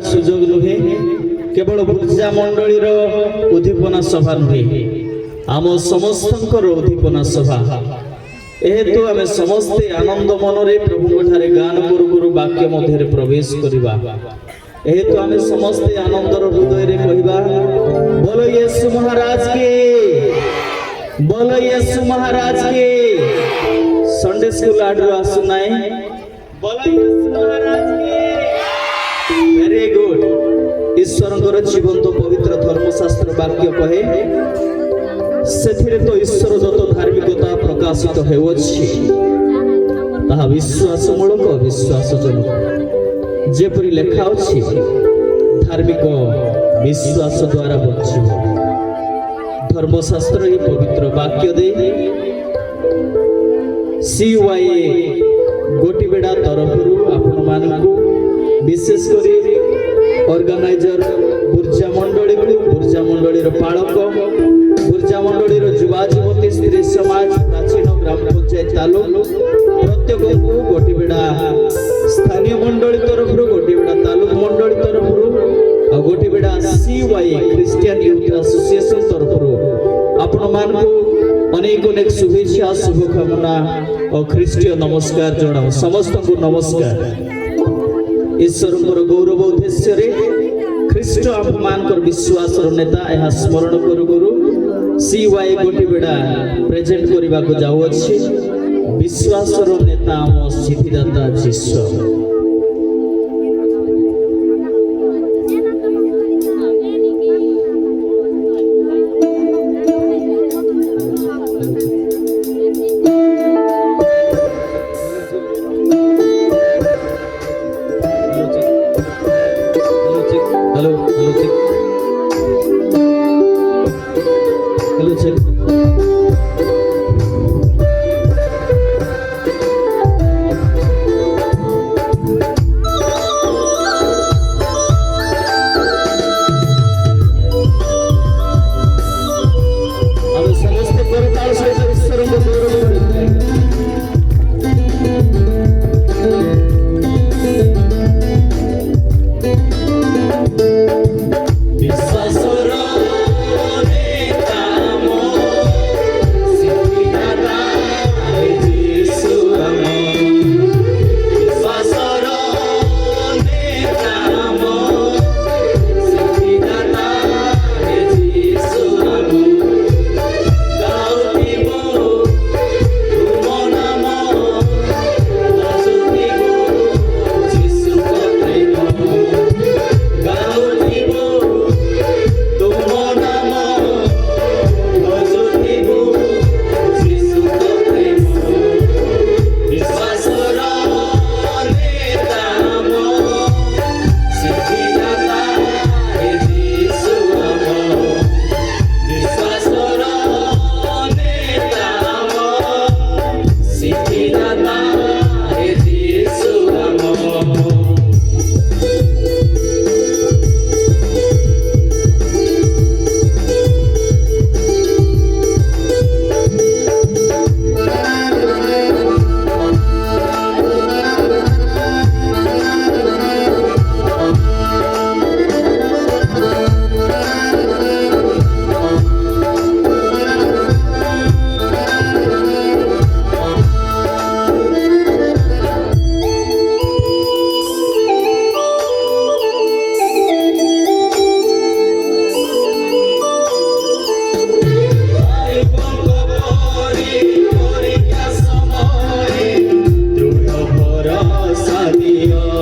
सुजोग नुहे केवल पूजा मंडली उद्दीपना सभा नुहे आम समस्त उद्दीपना सभा एहेतु आम समस्ते आनंद मन प्रभु ठारे गान गुरु गुरु वाक्य मध्य प्रवेश करवा एहेतु आम समस्ते आनंदर हृदय कहवा बोलो यीशु महाराज के बोलो यीशु महाराज के संडे स्कूल आडू आसुना बोलो यीशु महाराज के वेरी गुड ईश्वर जीवंत पवित्र धर्मशास्त्र वाक्य कहे से तो ईश्वर दत्त धार्मिकता प्रकाशित होउछि ताहा विश्वास मूलक अविश्वासजनक जेपरि लेखा अछि धार्मिक विश्वास द्वारा बंचिब धर्मशास्त्र ही पवित्र वाक्य दे CYA गोटीबेड़ा तरफरु आपण मानकु विशेष करी ऑर्गेनाइजर बुर्जा मंडली पालक बुर्जा मंडली युवा युवती स्त्री समाज प्राचीन ग्राम पंचायत तालुक प्रत्येक को गोटीबेड़ा स्थानीय मंडली तरफ गोटीबेड़ा तालुक मंडली तरफ और गोटीबेड़ा CYA क्रिश्चियन यूथ एसोसिएशन तरफ आपण मानकु अनेक अनेक शुभेच्छा शुभकामना और ख्रीष्टीय नमस्कार जनाओ समस्त को नमस्कार ईश्वर गौरव उद्देश्य ख्रीष्ट आम विश्वास नेता यह स्मरण करू करू CYA गोटीबेड़ा प्रेजेंट करने को जाऊँगी विश्वास नेता आम सिद्धिदाता जीशु Sadio